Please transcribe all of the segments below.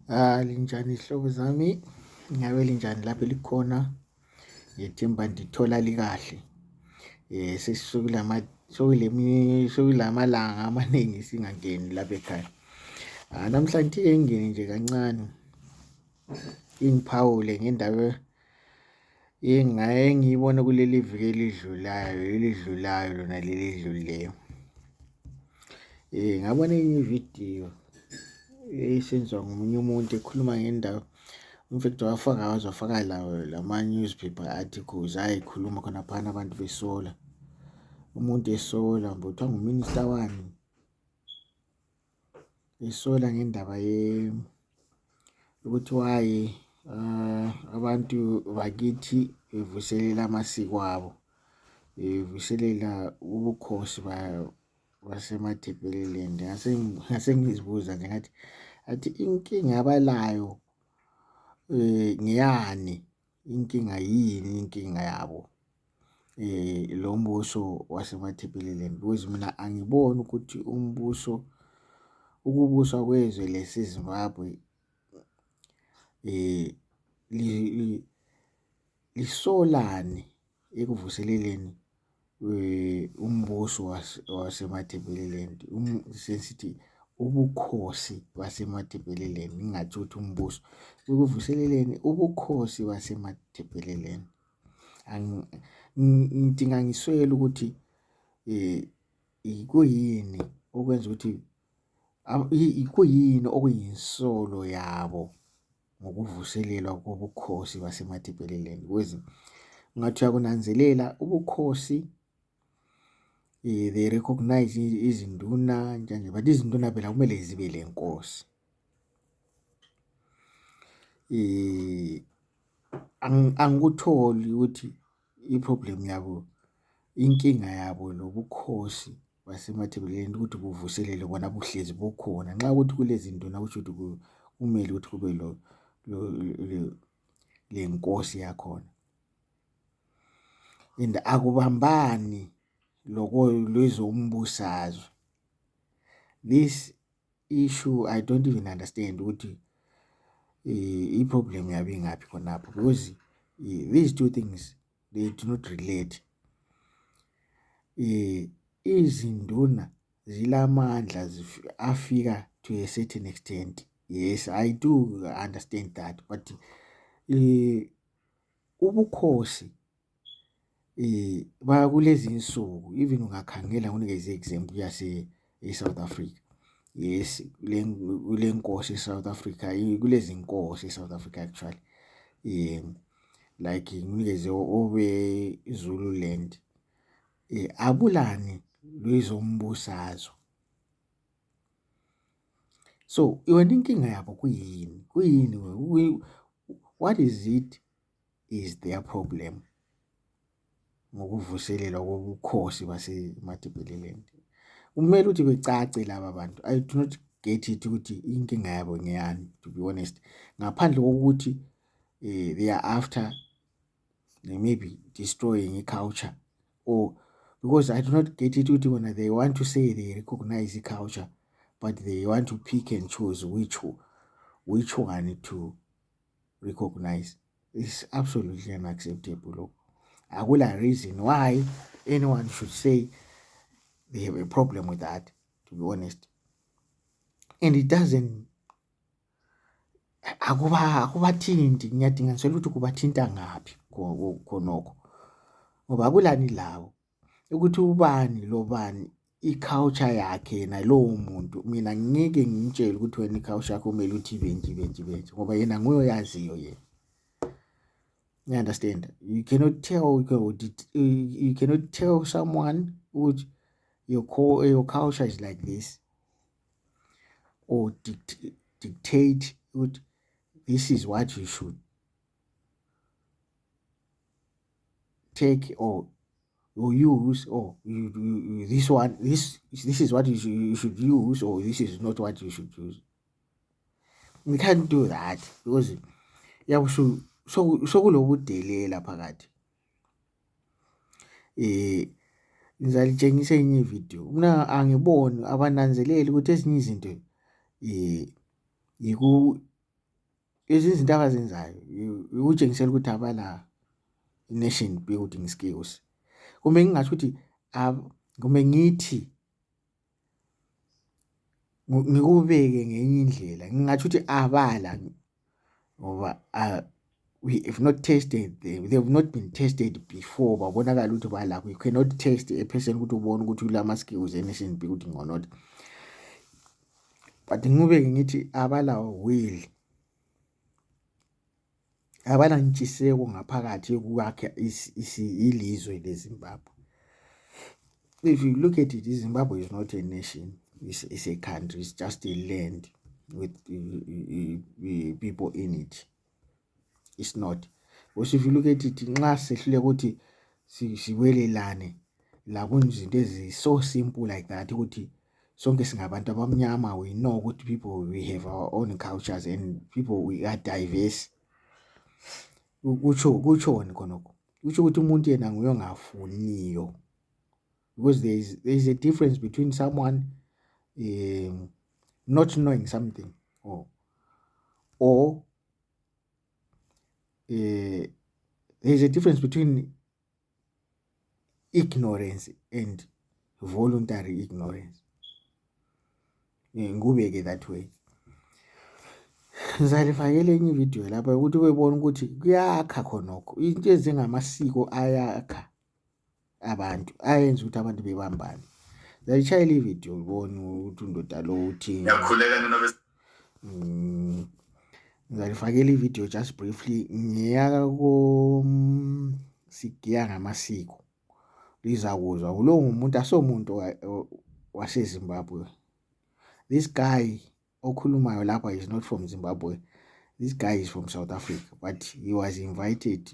Linjani ihlobo zami, ngabe linjani lapho likhona? Ngithemba ndithola likahle. Sokulamalanga amaningi singangeni lapha ekhaya. Namhlanje ngingene nje kancane ingiphawule ngendaba engiyibona kuleli viki elidlulayo lona leli edlulileyo. Ngabona enye ividiyo esenziwa ngomunye umuntu ekhuluma ngendaba. In fact wafaka lama-newspaper articles ayikhuluma khonaphana abantu besola. Umuntu esola kuthiwa nguminister wani, esola ngendaba ukuthi why abantu bakithi bevuselela amasiko abo, bevuselela ubukhosi basemaTebeleland. Ngase ngizibuza nje ngathi inkinga abalayo ngiyani, inkinga yini inkinga yabo lo mbuso wasemaTebeleland? Because mina angiboni ukuthi ukubuswa kwezwe lesiZimbabwe lisolani ekuvuseleleni umbuso wasemaTebeleland. Sesithi ubukhosi basemaTebeleland, ngingathi ukuthi umbuso ekuvuseleleni ubukhosi basemaTebeleland. Ngidinga ngiswele ukuthi ikuyini okwenza ukuthi ikuyini okuyinsolo yabo ngokuvuselelwa kobukhosi basemaTebeleland. Because ngathi uyakunanzelela ubukhosi they recognize izinduna njani, but izinduna phela kumele zibe lenkosi. Angikutholi ukuthi iproblem yabo, inkinga yabo lobukhosi basemaTebeleland ukuthi buvuselele bona buhlezi bukhona. Nxa ukuthi kulezi nduna kusho ukuthi kumele ukuthi kube le nkosi yakhona, and akubambani lwezombusazwe. This issue I don't even understand ukuthi iproblem yabo ingaphi khonapho, because these two things they do not relate. Izinduna zilamandla afika to a certain extent. Yes, I do understand that, but ubukhosi kulezi insuku, even ungakhangela unikeze example eSouth Africa. Yes, kule nkosi eSouth Africa, kulezi nkosi eSouth Africa actually, like nginikeze obe Zululand, abulani lwezombusazwe. So yona inkinga yabo kuyini? What is their problem ngokuvuselelwa kobukhosi basemaTebeleland? Kumele ukuthi becace laba bantu. I do not get it ukuthi inkinga yabo ngiyani, to be honest, ngaphandle kokuthi they are after maybe destroying culture, or because I do not get it ukuthi when they want to say they recognize culture, but they want to pick and choose which one to recognize. It's absolutely unacceptable. Akula reason why anyone should say they have a problem with that, to be honest. And it doesn't, akubathinti. Ngiyadinga ngiswele ukuthi kubathinta ngaphi khonokho, ngoba akulani lawo ukuthi ubani lobani i-culture yakhe yena lowo muntu. Mina ngeke ngimtshele ukuthi wena i-culture yakho kumele uthi benje, ngoba yena nguyoyaziyo yena. You understand? You cannot tell someone ukuthi your culture is like this, or dictate ukuthi this is what you should take or use, or this is what you should use, or this is not what you should use. We can't do that, because sokulobudelela phakathi. Ngizalitshengisa enye ivideo. Mina angiboni abananzeleli ukuthi ezinye izinto izinto abazenzayo ukutshengisela ukuthi abala nation building skills. Kumbe ngingasho ukuthi kumbe ngithi ngikubeke ngenye indlela, ngingathi ukuthi abala ngoba we have not tested them, they have not been tested before babonakala ukuthi balakho. You cannot test a person ukuthi ubone ukuthi ulama skills nation building or not, but ngikubeke ngithi abala will, abala ntshiseko ngaphakathi kwakhe ilizwe leZimbabwe. If you look at it, Zimbabwe is not a nation, it's a country, it's just a land with people in it. It's not. Because if you look at it, nxa sehlule ukuthi siwelelane la kunezinto ezi so simple like that ukuthi sonke singabantu abamnyama, we know ukuthi people, we have our own cultures and people, we are diverse. Kuchoni khonokho, kutsho ukuthi umuntu yena nguye ongafuniyo, because there is a difference between someone not knowing something or there is a difference between ignorance and voluntary ignorance. Ngubeke that way. Ngizalifakela enye video lapha ukuthi ubone ukuthi kuyakha khonokho, into ezingamasiko ayakha abantu, ayenza ukuthi abantu bebambane. Ngizayishayela ivideo ubone ukuthi undoda lo uthi ngiyakhuleka nina ngizalifakela ivideo just briefly ngiyaka sigiya ngamasiko, lizakuzwa lo ngumuntu asomuntu waseZimbabwe. This guy okhulumayo lapha is not from Zimbabwe. This guy is from South Africa, but he was invited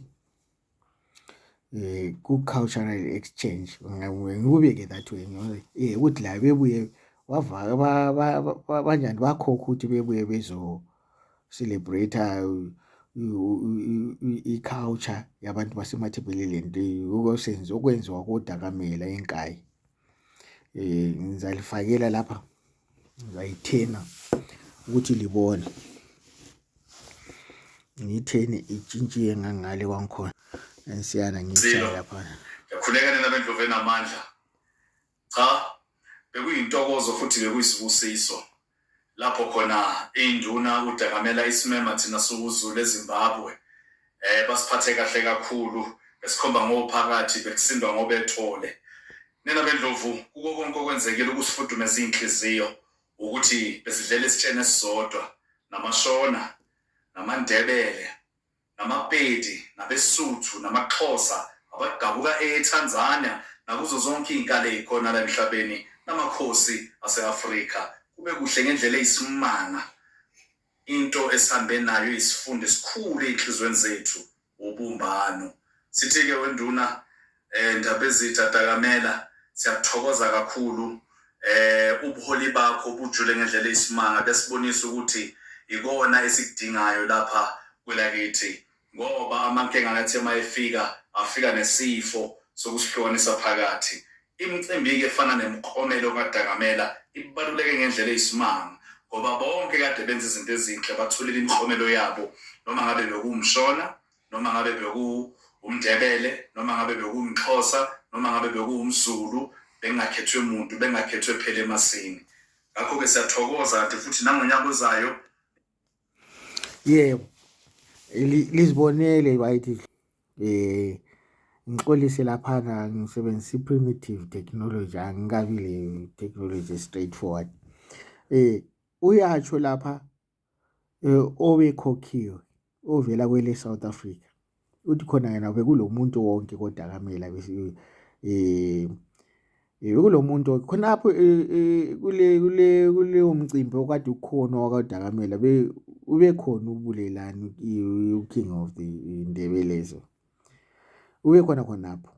ku-cultural exchange. Ngikubeke that way ukuthi la bebuye banjani bakhokha ukuthi bebuye bezo celebrate i-culture yabantu baseMatabeleland, okwenziwa koDakamela eNkayi. Ngizalifakela lapha, ngizayithena ukuthi libone, ngiyithene itshintshiye ngangale wangikhona ensiyana ngiyishaya lapha. Ngiyakhuleka nina bendlovu enamandla. Cha, bekuyintokozo futhi bekuyisibusiso lapho khona induna uDakamela isimema thina sokuzulu eZimbabwe basiphathe kahle kakhulu, besikhomba ngophakathi, bekusindwa ngobethole. Nina bendlovu kuko konke okwenzekile ukusifudumeza inhliziyo ukuthi besidlela isitshene esisodwa namashona, namandebele, namapedi, nabesuthu, namaXhosa, abagabuka eTanzania, nakuzo zonke izinkalo ezikhona la emhlabeni, namakhosi aseAfrika. Kube kuhle ngendlela eyisimanga, into esihambe nayo isifundo esikhulu enhlizweni zethu, ubumbano. Sithi-ke wenduna Ndabezitha Dakamela, siyakuthokoza kakhulu ubuholi bakho bujule ngendlela eyisimanga, besibonisa ukuthi ikona esikudingayo lapha kwelakithi, ngoba amankenga ngathi mayefika afika nesifo sokusihlukanisa phakathi. Imicimbi-ke efana nemklomelo kaDakamela ibaluleke ngendlela eyisimanga, ngoba bonke kade benza izinto ezinhle batholile imklomelo yabo, noma ngabe bekuwumshona, noma ngabe bekuwumndebele, noma ngabe bekuwumXhosa, noma ngabe bekuwumZulu, bengakhethwe umuntu, bengakhethwe phela emasini. Ngakho-ke siyathokoza kanti futhi nangonyaka ozayo yebo lizibonele bayithi ngixolise lapha ngisebenzisa i-primitive technology, angikabile technology straightforward. Uyatsho lapha obekhokhiwe ovela kwele South Africa uthi khona yena bekulomuntu wonke koDakamela bekulomuntu khonapho kule umcimbi okade ukhona wakaDakamela ube khona ubulelani u-King of the Ndebelezo ube khona khonapho.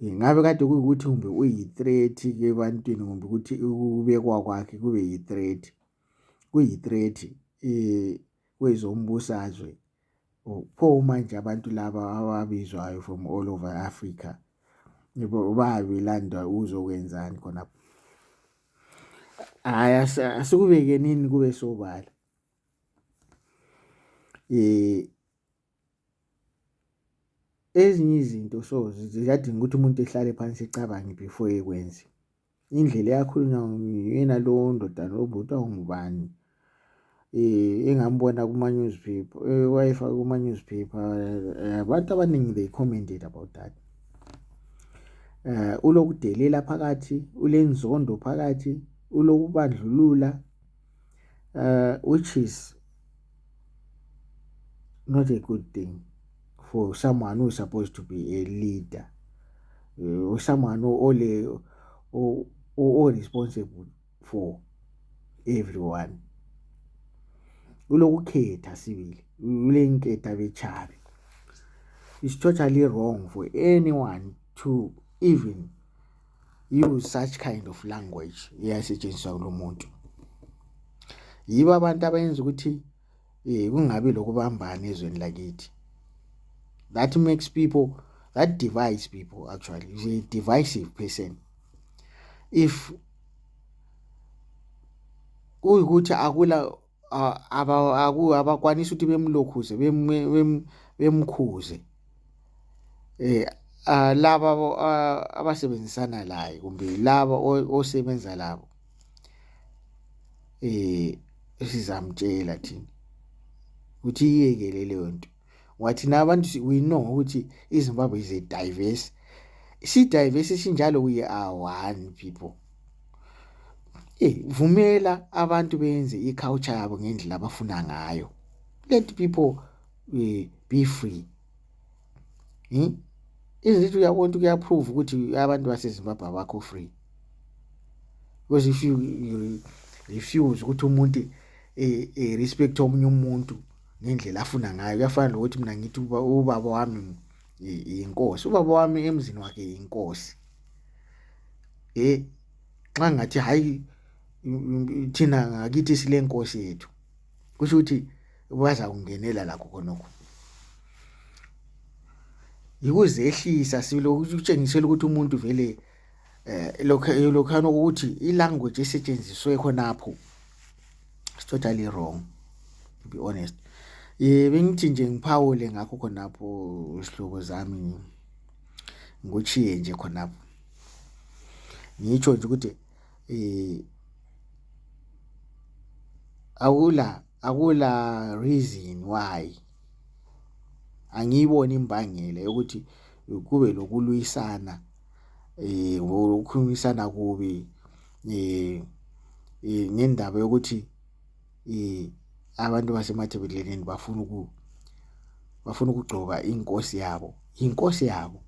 Ngabe kade kuyukuthi kumbe uyi-threat ke ebantwini, kumbe ukuthi ubekwa kwakhe kube yi-threat, kuyi-threat kwezombusazwe. Pho manje abantu laba ababizwayo from all over Africa bayabilanda uzokwenzani khonapho. Hayi asikubeke nini kube sobala. Ezinye izinto so ziyadinga ukuthi umuntu ehlale phansi ecabange before ekwenze. Indlela eyakhulunywa nguyena lo ndoda lo kuthiwa ngubani, engambona kuma-newspaper, wayefaka kuma-newspaper, abantu abaningi they commented about that. Ulokudelela phakathi, ulenzondo phakathi, ulokubandlulula, which is not a good thing for someone who is supposed to be a leader, or someone or responsible for everyone. Ulokukhetha sibili, ulenketha bechabi. It's totally wrong for anyone to even use such kind of language eyasetshenziswa kulo muntu. Yibo abantu abayenza ukuthi kungabi lokubambana ezweni lakithi. That makes people, that divides people actually. Is a divisive person. If kuyikuthi akula abakwanisa ukuthi bemlokhuze bemkhuze laba abasebenzisana laye kumbe laba osebenza labo, sizamtshela thina ukuthi iyekele leyo nto. Wathi nabantu we know ukuthi iZimbabwe is a diverse, si-diverse sinjalo, we are one people. Vumela abantu benze i-culture yabo ngendlela abafuna ngayo. Let people be free. Izinto uyabona kuyaprove ukuthi abantu baseZimbabwe abakho free. Because if you refuse ukuthi umuntu respect omunye umuntu ngendlela afuna ngayo, kuyafana lokuthi mina ngithi ubaba wami inkosi, ubaba wami emzini wakhe inkosi. Xa ngathi hayi thina ngakithi sile nkosi yethu, kusho ukuthi baza kungenela lakho khonokho. Yikuzehlisa silokuthi utshengisela ukuthi umuntu vele lokhana ukuthi ilanguage esetshenziswe khonapho it's totally wrong, to be honest. Bengithi nje ngiphawule ngakho khonapho isihlobo zami, ngochiye nje khonapho. Ngitsho nje ukuthi akula reason why, angiyiboni imbangela yokuthi kube lokulwisana, ukukhulumisana kubi ngendaba yokuthi abantu basemathebeleni bafuna ukugcoba inkosi yabo. Inkosi yabo.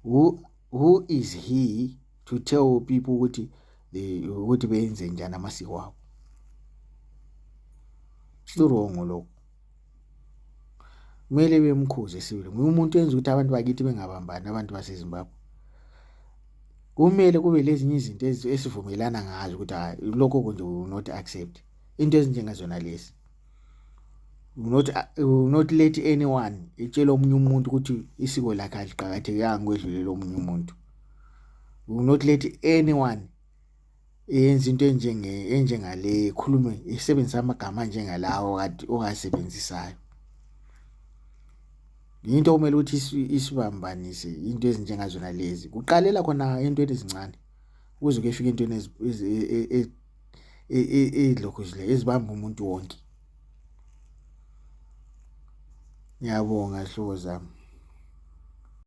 Who is he to tell people ukuthi benze njani amasiko wabo? Wrong lokho. Kumele bemkhuze sibili. Umuntu enza ukuthi abantu bakithi bengabambani, abantu baseZimbabwe. Kumele kube lezinye izinto esivumelana ngazo ukuthi lokho konje will not accept. Into ezinjengazona lezi. Will not let anyone etshela omunye umuntu ukuthi isiko lakhe aliqhakathekanga kwedlulela omunye umuntu. Will not let anyone yenza into enjengale, ekhulume isebenzisa amagama njengalawo ongasebenzisayo. Into okumele ukuthi isibambanise into ezinjengazona lezi. Kuqalela khona entweni ezincane ukuze kufike entweni ezilokhu ezibamba umuntu wonke. Ngiyabonga hlobo zami.